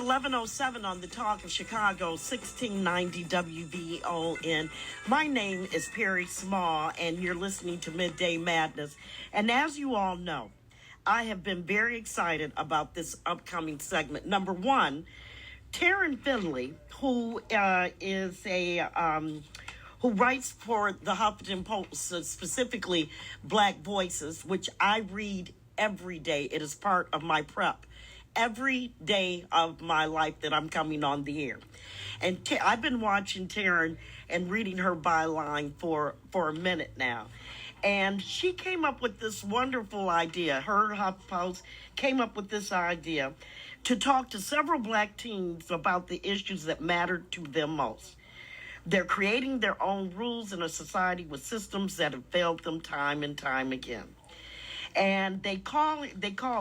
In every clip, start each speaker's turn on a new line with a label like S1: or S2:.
S1: 11:07 on the Talk of Chicago, 1690 WVON. My name is Perri Small, and you're listening to Midday Madness. And as you all know, I have been very excited about this upcoming segment. Number one, Taryn Finley, who who writes for the Huffington Post, specifically Black Voices, which I read every day. It is part of my prep every day of my life that I'm coming on the air. And I've been watching Taryn and reading her byline for a minute now. And she came up with this wonderful idea. Her HuffPost came up with this idea to talk to several Black teens about the issues that matter to them most. They're creating their own rules in a society with systems that have failed them time and time again. And they call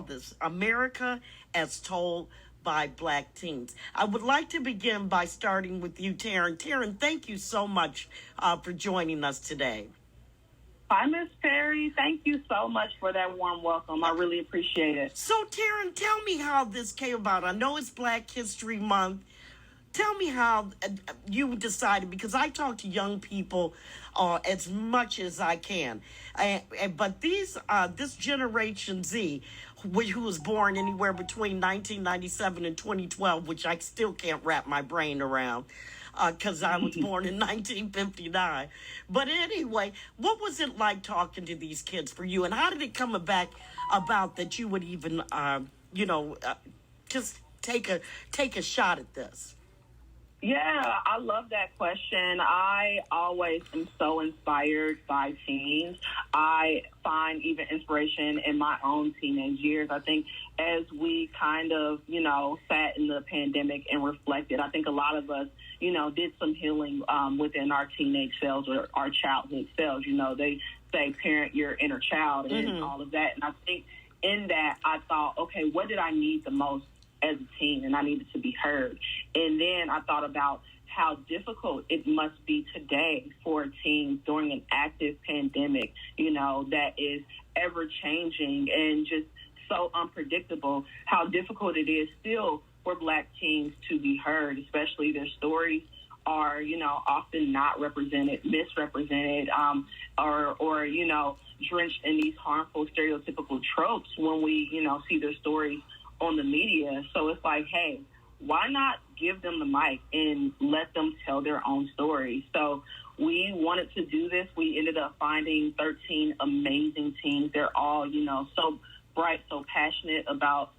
S1: this America as Told by Black Teens. I would like to begin by starting with you, Taryn. Taryn, thank you so much for joining us today.
S2: Hi, Miss Perri. Thank you so much for that warm welcome. I really appreciate it.
S1: So, Taryn, tell me how this came about. I know it's Black History Month. Tell me how you decided, because I talk to young people as much as I can. But this Generation Z, who was born anywhere between 1997 and 2012, which I still can't wrap my brain around because I was born in 1959. But anyway, what was it like talking to these kids for you? And how did it come about that you would even, just take a shot at this?
S2: Yeah, I love that question. I always am so inspired by teens. I find even inspiration in my own teenage years. I think as we kind of, sat in the pandemic and reflected, I think a lot of us, did some healing within our teenage selves or our childhood selves. They say parent your inner child and all of that. And I think in that I thought, okay, what did I need the most as a teen? And I needed to be heard. And then I thought about how difficult it must be today for teens during an active pandemic, that is ever changing and just so unpredictable, how difficult it is still for Black teens to be heard, especially their stories are, often not represented, misrepresented, or drenched in these harmful stereotypical tropes when we, see their stories on the media. So it's like, hey, why not give them the mic and let them tell their own stories? So we wanted to do this. We ended up finding 13 amazing teens. They're all, so bright, so passionate about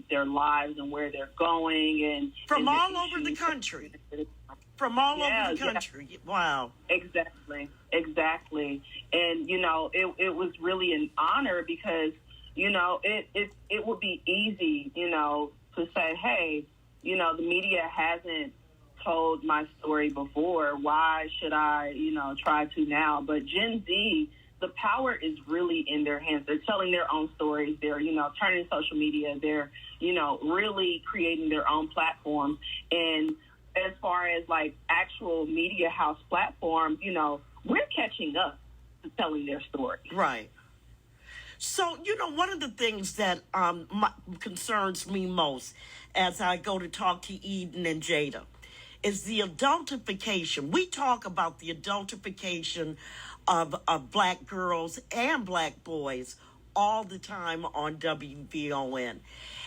S2: their lives and where they're going, and
S1: from all over the country. From all over the country. Yeah. Wow.
S2: Exactly. And it was really an honor because it would be easy, to say, hey, the media hasn't told my story before. Why should I, try to now? But Gen Z, the power is really in their hands. They're telling their own stories. They're, turning social media. They're, really creating their own platforms. And as far as like actual media house platforms, we're catching up to telling their story.
S1: Right. So, one of the things that concerns me most as I go to talk to Eden and Jada is the adultification. We talk about the adultification of Black girls and Black boys all the time on WVON.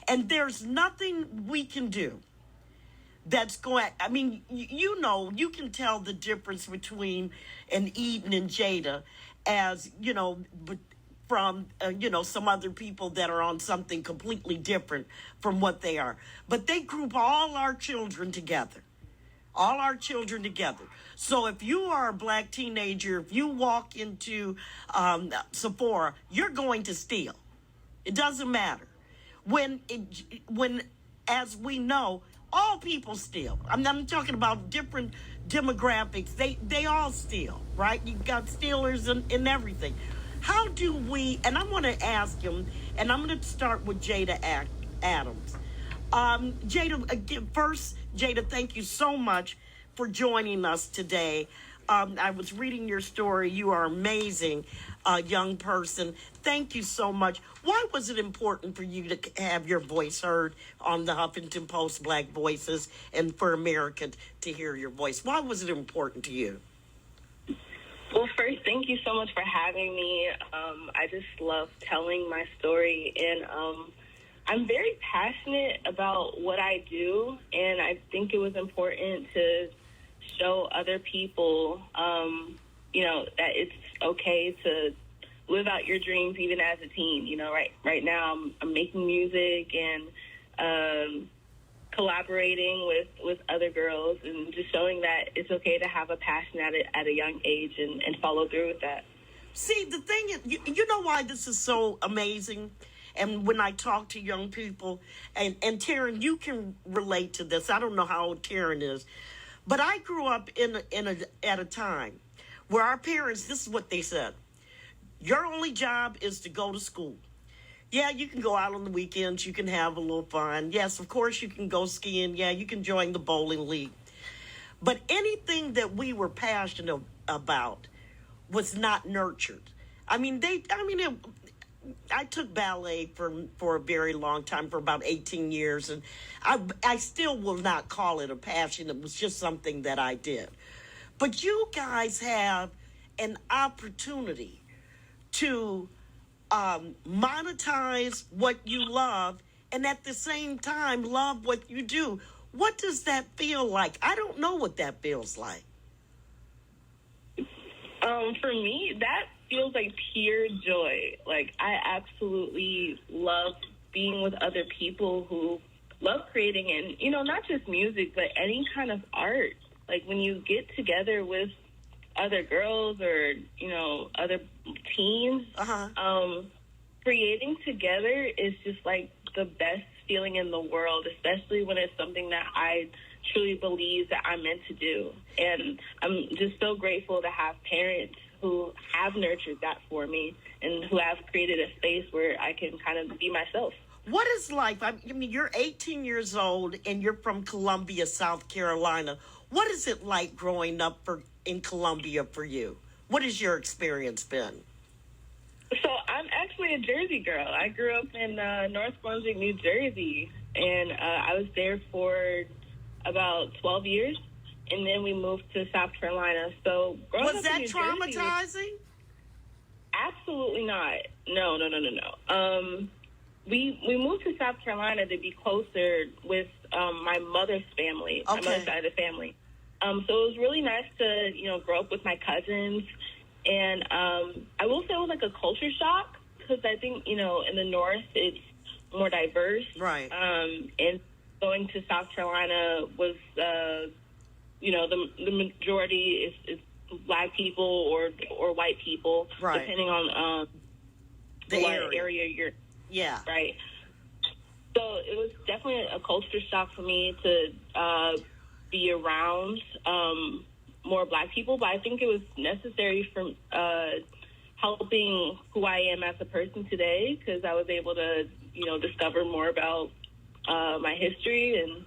S1: And there's nothing we can do that's going, you can tell the difference between an Eden and Jada as, from, some other people that are on something completely different from what they are. But they group all our children together. So if you are a Black teenager, if you walk into Sephora, you're going to steal. It doesn't matter. When, as we know, all people steal. I'm talking about different demographics. They all steal, right? You've got stealers in everything. How do we, and I want to ask him, and I'm going to start with Jada Adams. Jada, thank you so much for joining us today. I was reading your story. You are amazing, young person. Thank you so much. Why was it important for you to have your voice heard on the Huffington Post Black Voices and for America to hear your voice? Why was it important to you?
S3: Well, first, thank you so much for having me. I just love telling my story, and I'm very passionate about what I do, and I think it was important to show other people, that it's okay to live out your dreams even as a teen. Right now I'm making music and collaborating with other girls and just showing that it's okay to have a passion at a young age and follow through with that.
S1: See, the thing is, you know why this is so amazing? And when I talk to young people, and Taryn, you can relate to this. I don't know how old Taryn is, but I grew up at a time where our parents, this is what they said: your only job is to go to school. Yeah, you can go out on the weekends. You can have a little fun. Yes, of course, you can go skiing. Yeah, you can join the bowling league. But anything that we were passionate about was not nurtured. I took ballet for a very long time, for about 18 years, and I still will not call it a passion. It was just something that I did. But you guys have an opportunity to monetize what you love and at the same time love what you do. What does that feel like? I don't know what that feels like.
S3: For me, that feels like pure joy. Like, I absolutely love being with other people who love creating, and, not just music, but any kind of art. Like, when you get together with other girls or, other teens, creating together is just like the best feeling in the world, especially when it's something that I truly believe that I'm meant to do. And I'm just so grateful to have parents who have nurtured that for me and who have created a space where I can kind of be myself.
S1: What is life? You're 18 years old and you're from Columbia, South Carolina. What is it like growing up in Columbia for you? What has your experience been?
S3: So I'm actually a Jersey girl. I grew up in North Brunswick, New Jersey, and I was there for about 12 years, and then we moved to South Carolina. So growing
S1: was
S3: up
S1: that
S3: in New
S1: traumatizing?
S3: Jersey, absolutely not. No. We moved to South Carolina to be closer with my mother's family, my mother's side of the family. So it was really nice to, grow up with my cousins. And I will say it was like a culture shock because I think, in the North it's more diverse.
S1: Right.
S3: And going to South Carolina was, the majority is Black people or white people,
S1: right,
S3: depending on
S1: the
S3: what area you're.
S1: Yeah.
S3: Right. So it was definitely a culture shock for me to be around more Black people, but I think it was necessary for helping who I am as a person today, because I was able to, discover more about my history and,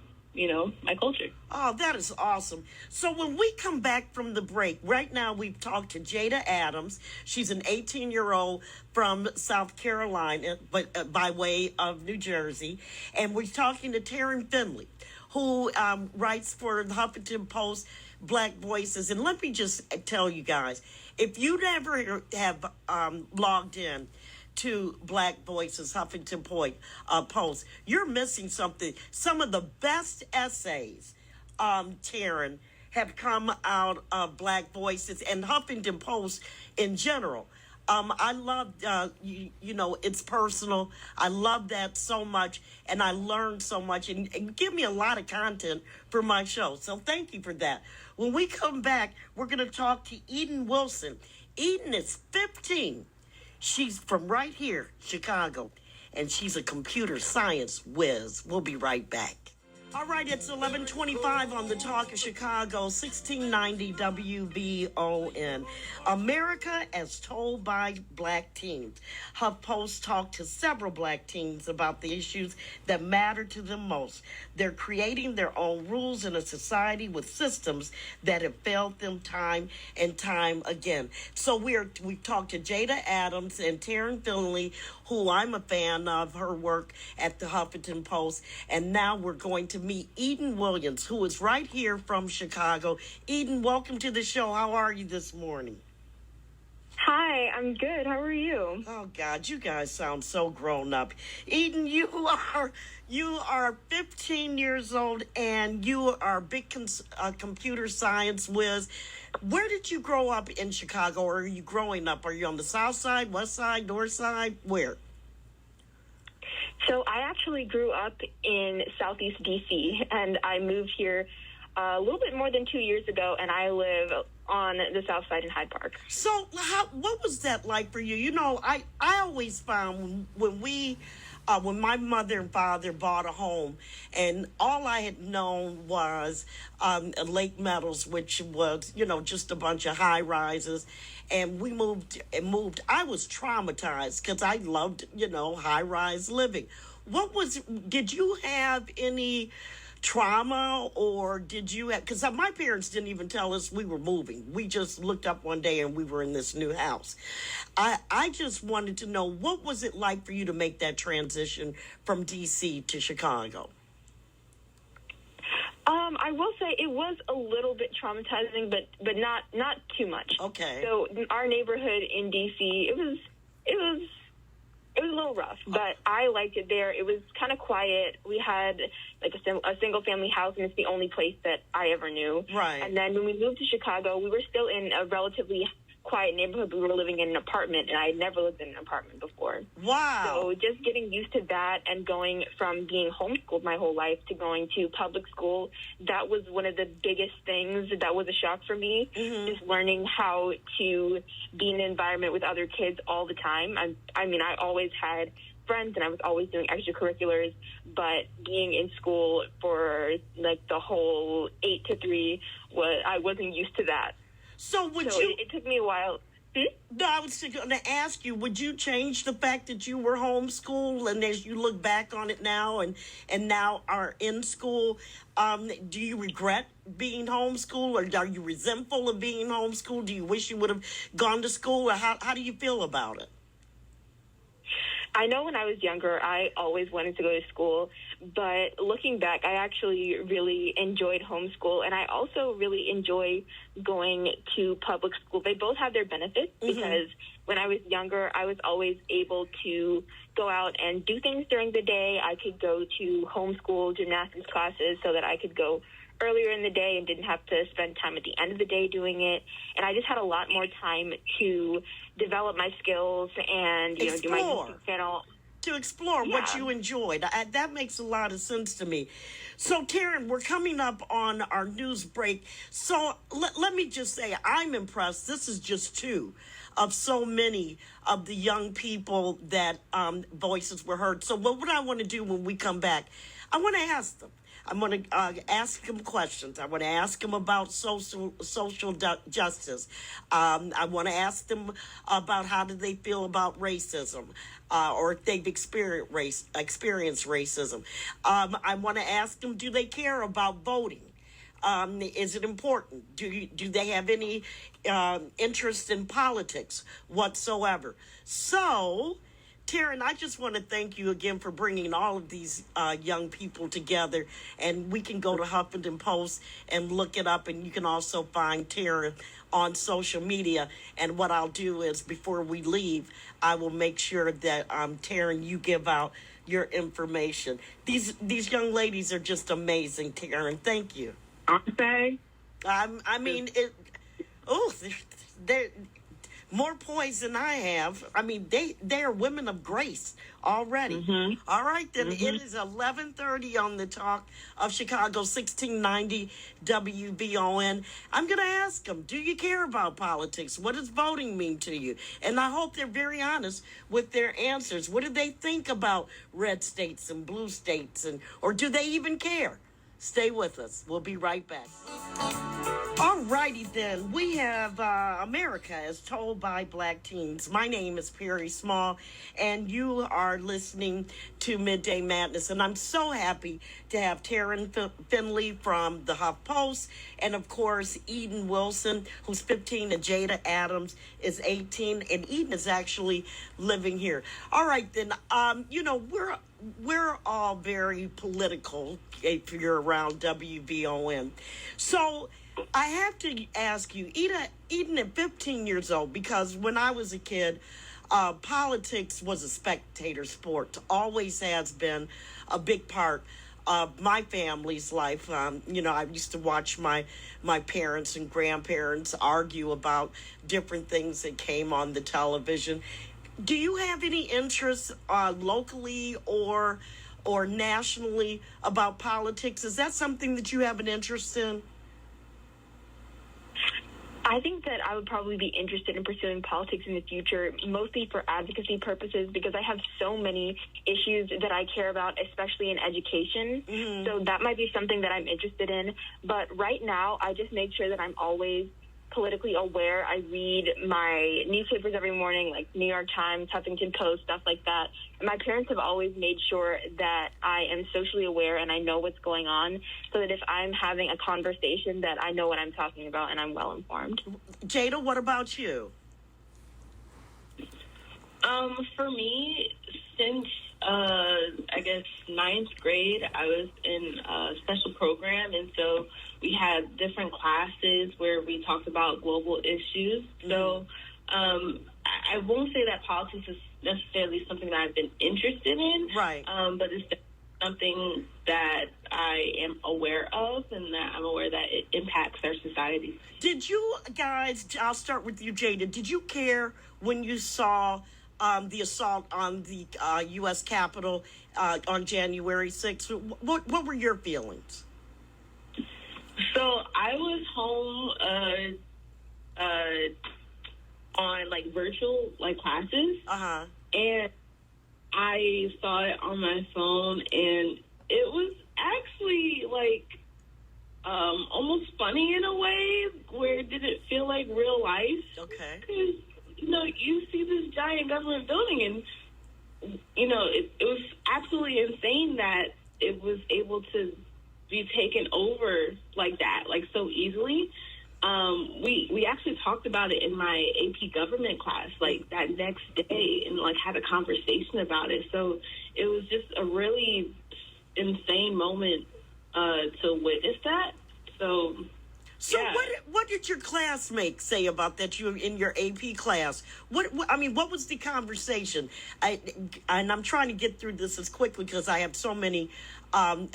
S3: my culture.
S1: Oh, that is awesome. So when we come back from the break, right now we've talked to Jada Adams. She's an 18-year-old from South Carolina, but by way of New Jersey. And we're talking to Taryn Finley, who writes for the Huffington Post Black Voices. And let me just tell you guys, if you never have logged in to Black Voices Huffington Post, you're missing something. Some of the best essays, Taryn, have come out of Black Voices and Huffington Post in general. I love, it's personal. I love that so much, and I learned so much, and give me a lot of content for my show. So thank you for that. When we come back, we're going to talk to Eden Wilson. Eden is 15. She's from right here, Chicago, and she's a computer science whiz. We'll be right back. All right, it's 11:25 on the Talk of Chicago, 1690 WVON. America as told by black teens. HuffPost talked to several black teens about the issues that matter to them most. They're creating their own rules in a society with systems that have failed them time and time again. So we've talked to Jada Adams and Taryn Finley, who I'm a fan of her work at the Huffington Post, and now we're going to meet Eden Williams, who is right here from Chicago. Eden, welcome to the show. How are you this morning?
S4: Hi, I'm good. How are you?
S1: Oh, God, you guys sound so grown up. Eden, you are 15 years old, and you are a big computer science whiz. Where did you grow up in Chicago, or are you growing up? Are you on the south side, west side, north side? Where?
S4: So I actually grew up in Southeast D.C., and I moved here a little bit more than 2 years ago, and I live on the south side in Hyde Park.
S1: So what was that like for you? You know, I always found when my mother and father bought a home, and all I had known was Lake Meadows, which was, you know, just a bunch of high rises. And we moved. I was traumatized because I loved, you know, high rise living. Did you have any trauma, or did you have, because my parents didn't even tell us we were moving. We just looked up one day and we were in this new house. I just wanted to know, what was it like for you to make that transition from DC to Chicago?
S4: I will say it was a little bit traumatizing, but not too much.
S1: Okay.
S4: So our neighborhood in DC, it was a little rough, but I liked it there. It was kind of quiet. We had like a single family house, and it's the only place that I ever knew.
S1: Right.
S4: And then when we moved to Chicago, we were still in a relatively quiet neighborhood. We were living in an apartment, and I had never lived in an apartment before.
S1: Wow.
S4: So just getting used to that and going from being homeschooled my whole life to going to public school, that was one of the biggest things that was a shock for me. Mm-hmm. Just learning how to be in an environment with other kids all the time. I mean, I always had friends and I was always doing extracurriculars, but being in school for like the whole 8 to 3, I wasn't used to that.
S1: So
S4: it took me a while.
S1: No, I was going to ask you, would you change the fact that you were homeschooled, and as you look back on it now and now are in school, do you regret being homeschooled, or are you resentful of being homeschooled? Do you wish you would have gone to school, or how do you feel about it?
S4: I know when I was younger, I always wanted to go to school, but looking back, I actually really enjoyed homeschool, and I also really enjoy going to public school. They both have their benefits, because when I was younger, I was always able to go out and do things during the day. I could go to homeschool gymnastics classes so that I could go earlier in the day and didn't have to spend time at the end of the day doing it. And I just had a lot more time to develop my skills and, you know, do my YouTube channel.
S1: To explore what you enjoyed. That makes a lot of sense to me. So, Taryn, we're coming up on our news break. So let me just say, I'm impressed. This is just two of so many of the young people that voices were heard. So what I want to do when we come back, I want to ask them. I'm going to ask them questions. I want to ask them about social justice. I want to ask them about how do they feel about racism, or if they've experienced racism. I want to ask them, do they care about voting? Is it important? Do they have any interest in politics whatsoever? So, Taryn, I just want to thank you again for bringing all of these young people together. And we can go to Huffington Post and look it up. And you can also find Taryn on social media. And what I'll do is, before we leave, I will make sure that, Taryn, you give out your information. These young ladies are just amazing, Taryn. Thank you.
S2: Aren't they?
S1: I mean, they're more points than I have. I mean, they are women of grace already. Mm-hmm. All right, then it is 11:30 on the Talk of Chicago, 1690 WVON. I'm going to ask them, do you care about politics? What does voting mean to you? And I hope they're very honest with their answers. What do they think about red states and blue states, or do they even care? Stay with us. We'll be right back. All righty then. We have America as told by Black teens. My name is Perri Small, and you are listening to Midday Madness. And I'm so happy to have Taryn Finley from the HuffPost, and of course Eden Wilson, who's 15, and Jada Adams is 18, and Eden is actually living here. All right then. We're all very political if you're around WVON. So I have to ask you, Eden at 15 years old, because when I was a kid, politics was a spectator sport. Always has been a big part of my family's life. I used to watch my parents and grandparents argue about different things that came on the television. Do you have any interest locally or nationally about politics? Is that something that you have an interest in?
S4: I think that I would probably be interested in pursuing politics in the future, mostly for advocacy purposes, because I have so many issues that I care about, especially in education. Mm-hmm. So that might be something that I'm interested in. But right now, I just make sure that I'm always politically aware. I read my newspapers every morning, like New York Times, Huffington Post, stuff like that. And my parents have always made sure that I am socially aware and I know what's going on, so that if I'm having a conversation, that I know what I'm talking about and I'm well informed.
S1: Jada, what about you?
S3: For me, since I guess 9th grade, I was in a special program, and so we had different classes where we talked about global issues. Mm-hmm. So I won't say that politics is necessarily something that I've been interested in,
S1: right?
S3: But it's something that I am aware of, and that I'm aware that it impacts our society.
S1: Did you guys, I'll start with you, Jada, did you care when you saw the assault on the U.S. Capitol on January 6th? What were your feelings?
S3: So I was home on virtual classes, and I saw it on my phone, and it was actually almost funny in a way, where it didn't feel like real life.
S1: Okay.
S3: Because you see this giant government building, and it was absolutely insane that it was able to be taken over like that, so easily. We actually talked about it in my AP government class, that next day, and had a conversation about it. So it was just a really insane moment to witness that. So yeah.
S1: What did your classmates say about that? You in your AP class? What was the conversation? And I'm trying to get through this as quickly because I have so many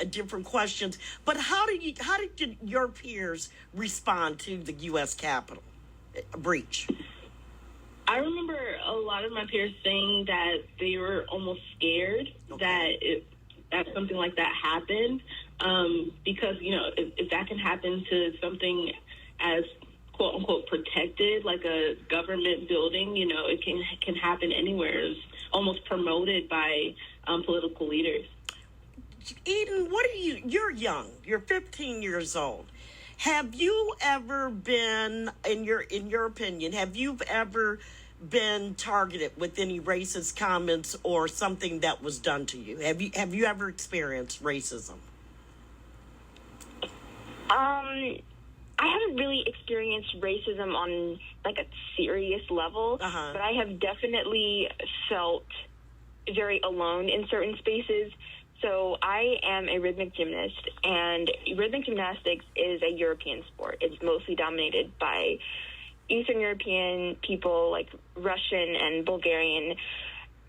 S1: different questions. But how did your peers respond to the U.S. Capitol breach?
S3: I remember a lot of my peers saying that they were almost scared that something like that happened, because if that can happen to something as quote unquote protected, like a government building, it can happen anywhere. It's almost promoted by political leaders.
S1: Eden, you're young. You're 15 years old. Have you ever been, in your opinion, have you ever been targeted with any racist comments or something that was done to you? Have you ever experienced racism?
S4: I haven't really experienced racism on a serious level, but I have definitely felt very alone in certain spaces. So I am a rhythmic gymnast, and rhythmic gymnastics is a European sport. It's mostly dominated by Eastern European people, like Russian and Bulgarian,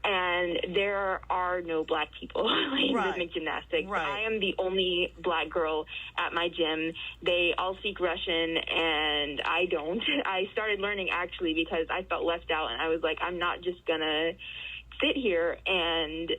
S4: and there are no black people in rhythmic gymnastics.
S1: Right.
S4: I am the only black girl at my gym. They all speak Russian, and I don't. I started learning, actually, because I felt left out, and I was like, I'm not just going to sit here and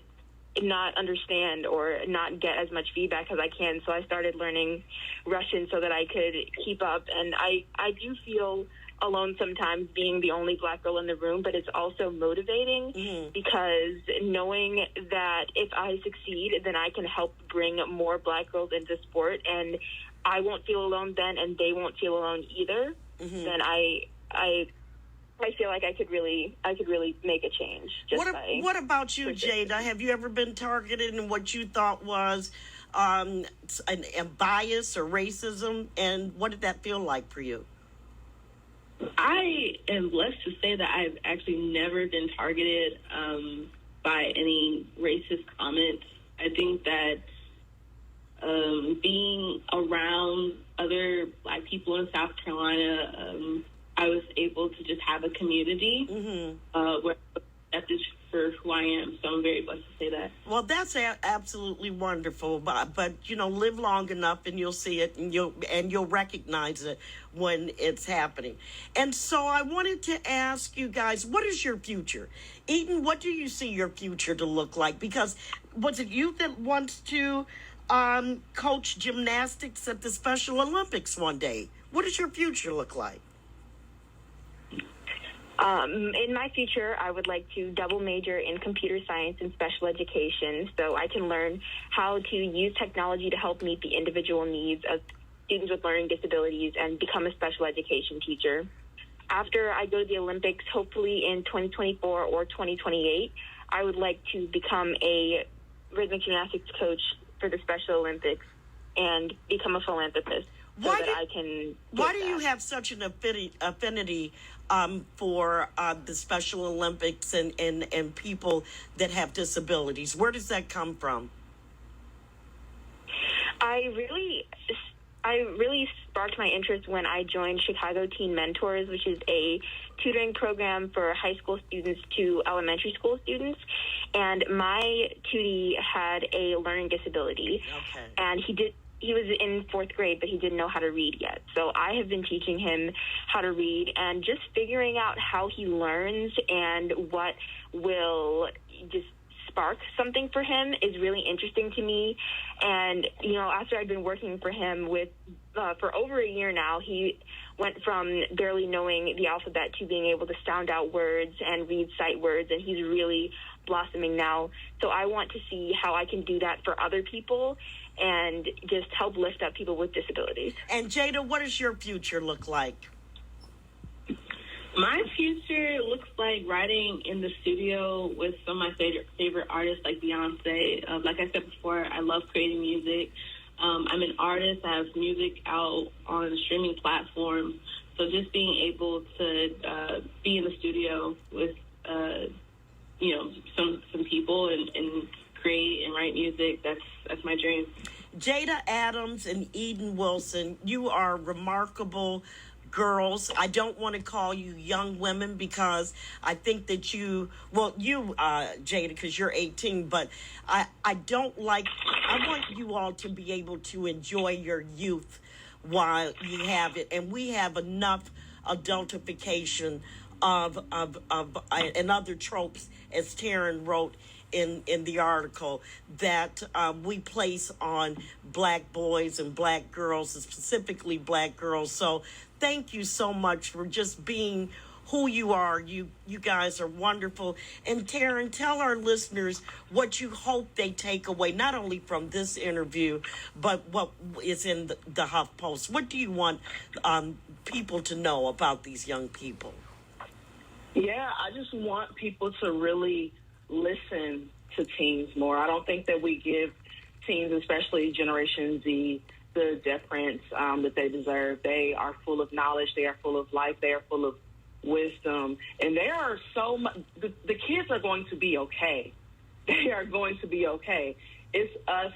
S4: not understand or not get as much feedback as I can. So I started learning Russian so that I could keep up. And I do feel alone sometimes being the only Black girl in the room, but it's also motivating because knowing that if I succeed, then I can help bring more Black girls into sport, and I won't feel alone then, and they won't feel alone either. Then I feel like I could really make a change.
S1: What about you, Jada? Have you ever been targeted in what you thought was a bias or racism, and what did that feel like for you?
S3: I am blessed to say that I've actually never been targeted by any racist comments. I think that being around other Black people in South Carolina, I was able to just have a community where I was accepted for who I am. So I'm very blessed to say that.
S1: Well, that's absolutely wonderful. But you know, live long enough and you'll see it, and you'll recognize it when it's happening. And so I wanted to ask you guys, what is your future? Eden, what do you see your future to look like? Because was it you that wants to coach gymnastics at the Special Olympics one day? What does your future look like?
S4: In my future, I would like to double major in computer science and special education so I can learn how to use technology to help meet the individual needs of students with learning disabilities and become a special education teacher. After I go to the Olympics, hopefully in 2024 or 2028, I would like to become a rhythmic gymnastics coach for the Special Olympics and become a philanthropist. Why
S1: do you have such an affinity for the Special Olympics and people that have disabilities? Where does that come from?
S4: I really sparked my interest when I joined Chicago Teen Mentors, which is a tutoring program for high school students to elementary school students. And my tutee had a learning disability. Okay. And he was in fourth grade, but he didn't know how to read yet. So I have been teaching him how to read, and just figuring out how he learns and what will just spark something for him is really interesting to me. And, you know, after I've been working for him for over a year now, he went from barely knowing the alphabet to being able to sound out words and read sight words, and he's really blossoming now. So I want to see how I can do that for other people and just help lift up people with disabilities.
S1: And Jada, what does your future look like?
S3: My future looks like writing in the studio with some of my favorite artists like Beyonce. Like I said before, I love creating music. I'm an artist. I have music out on streaming platforms. So just being able to be in the studio with, some people and create and write music, that's my dream.
S1: Jada Adams and Eden Wilson, you are remarkable girls. I don't want to call you young women because I think that Jada, because you're 18, but I want you all to be able to enjoy your youth while you have it. And we have enough adultification of and other tropes, as Taryn wrote in the article, that we place on Black boys and Black girls, specifically Black girls. So thank you so much for just being who you are. You guys are wonderful. And Taryn, tell our listeners what you hope they take away, not only from this interview, but what is in the HuffPost. What do you want people to know about these young people?
S2: Yeah, I just want people to really listen to teens more. I don't think that we give teens, especially Generation Z, the deference that they deserve. They are full of knowledge. They are full of life. They are full of wisdom. And they are so much, the kids are going to be okay. They are going to be okay. It's us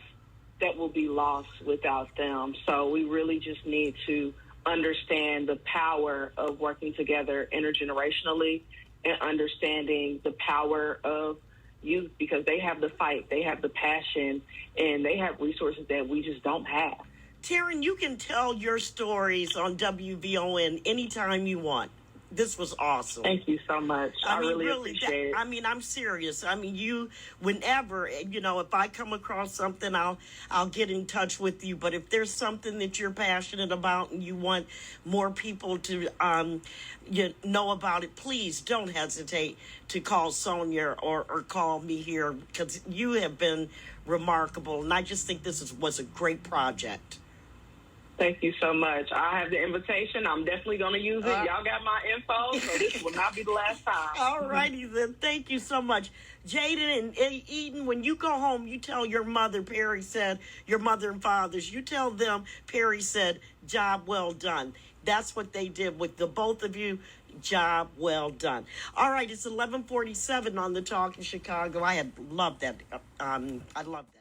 S2: that will be lost without them. So we really just need to understand the power of working together intergenerationally and understanding the power of youth, because they have the fight, they have the passion, and they have resources that we just don't have.
S1: Taryn, you can tell your stories on WVON anytime you want. This was awesome.
S2: Thank you so much. I really appreciate it.
S1: I mean, I'm serious. I mean, whenever, if I come across something, I'll get in touch with you. But if there's something that you're passionate about and you want more people to know about it, please don't hesitate to call Sonia or call me here, because you have been remarkable. And I just think this was a great project.
S2: Thank you so much. I have the invitation. I'm definitely going to use it. Y'all got my info, so this will not be the last time.
S1: All righty then. Thank you so much. Jaden and Eden, when you go home, you tell your mother, Perri said, your mother and fathers, you tell them, Perri said, job well done. That's what they did with the both of you. Job well done. All right, it's 11:47 on the Talk in Chicago. I love that. I love that.